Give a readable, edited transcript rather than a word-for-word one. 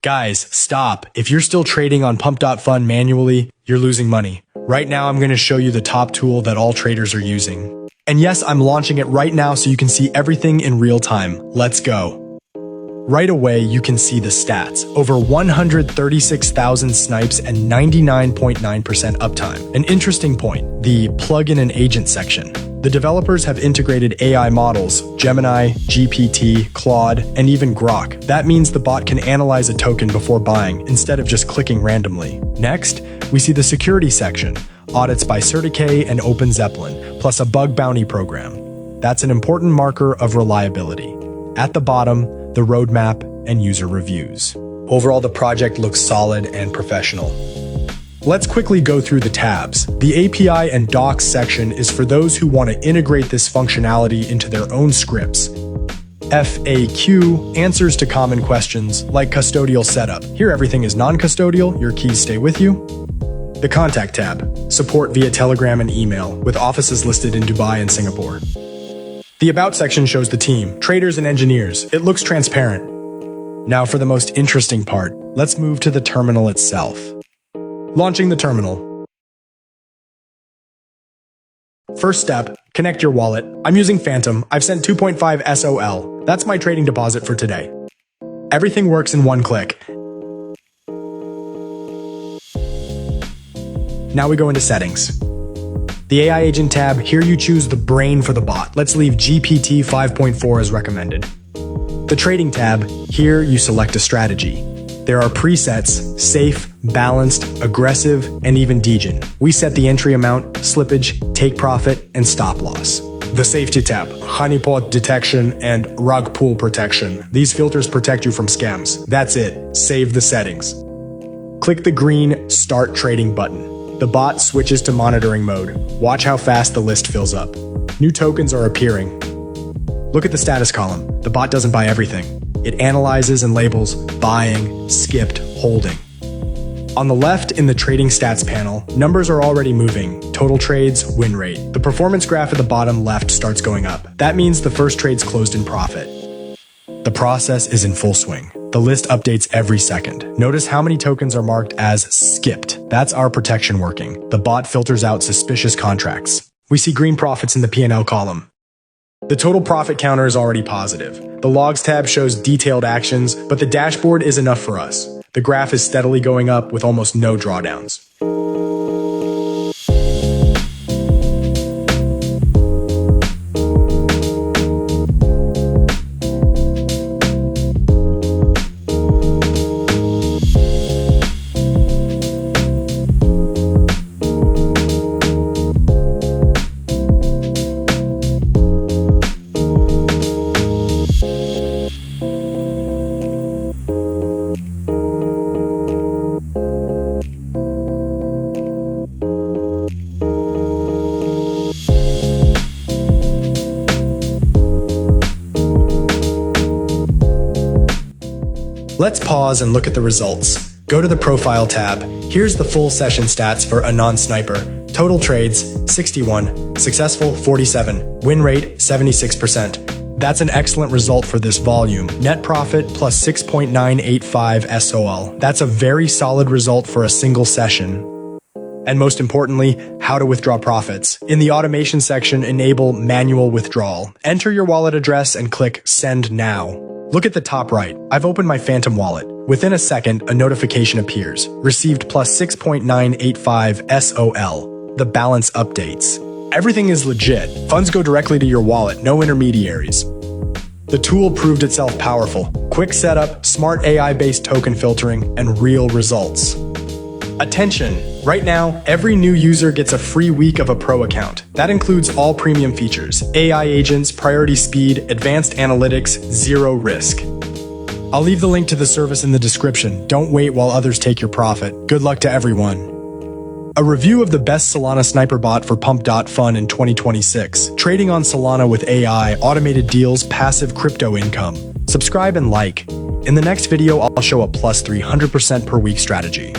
Guys, stop. If you're still trading on Pump.Fun manually, you're losing money. Right now, I'm going to show you the top tool that all traders are using. And yes, I'm launching it right now so you can see everything in real time. Let's go. Right away, you can see the stats. Over 136,000 snipes and 99.9% uptime. An interesting point, the plugin and agent section. The developers have integrated AI models, Gemini, GPT, Claude, and even Grok. That means the bot can analyze a token before buying, instead of just clicking randomly. Next, we see the security section, audits by CertiK and OpenZeppelin, plus a bug bounty program. That's an important marker of reliability. At the bottom, the roadmap and user reviews. Overall, the project looks solid and professional. Let's quickly go through the tabs. The API and docs section is for those who want to integrate this functionality into their own scripts. FAQ, answers to common questions like custodial setup. Here everything is non-custodial, your keys stay with you. The contact tab, support via Telegram and email, with offices listed in Dubai and Singapore. The About section shows the team, traders and engineers. It looks transparent. Now for the most interesting part, let's move to the terminal itself. Launching the terminal. First step, connect your wallet. I'm using Phantom. I've sent 2.5 SOL. That's my trading deposit for today. Everything works in one click. Now we go into settings. The AI agent tab, here you choose the brain for the bot. Let's leave GPT 5.4 as recommended. The trading tab, here you select a strategy. There are presets, safe, balanced, aggressive, and even degen. We set the entry amount, slippage, take profit, and stop loss. The safety tab, honeypot detection and rug pull protection. These filters protect you from scams. That's it, save the settings. Click the green Start Trading button. The bot switches to monitoring mode. Watch how fast the list fills up. New tokens are appearing. Look at the status column. The bot doesn't buy everything. It analyzes and labels buying, skipped, holding. On the left in the trading stats panel, numbers are already moving. Total trades, win rate. The performance graph at the bottom left starts going up. That means the first trade's closed in profit. The process is in full swing. The list updates every second. Notice how many tokens are marked as skipped. That's our protection working. The bot filters out suspicious contracts. We see green profits in the P&L column. The total profit counter is already positive. The logs tab shows detailed actions, but the dashboard is enough for us. The graph is steadily going up with almost no drawdowns. Let's pause and look at the results. Go to the Profile tab. Here's the full session stats for a non-sniper. Total trades, 61. Successful, 47. Win rate, 76%. That's an excellent result for this volume. Net profit plus 6.985 SOL. That's a very solid result for a single session. And most importantly, how to withdraw profits. In the automation section, enable manual withdrawal. Enter your wallet address and click Send Now. Look at the top right. I've opened my Phantom wallet. Within a second, a notification appears. Received plus 6.985 SOL. The balance updates. Everything is legit. Funds go directly to your wallet, no intermediaries. The tool proved itself powerful. Quick setup, smart AI-based token filtering, and real results. Attention! Right now, every new user gets a free week of a pro account. That includes all premium features, AI agents, priority speed, advanced analytics, zero risk. I'll leave the link to the service in the description. Don't wait while others take your profit. Good luck to everyone. A review of the best Solana sniper bot for Pump.Fun in 2026. Trading on Solana with AI, automated deals, passive crypto income. Subscribe and like. In the next video, I'll show a plus 300% per week strategy.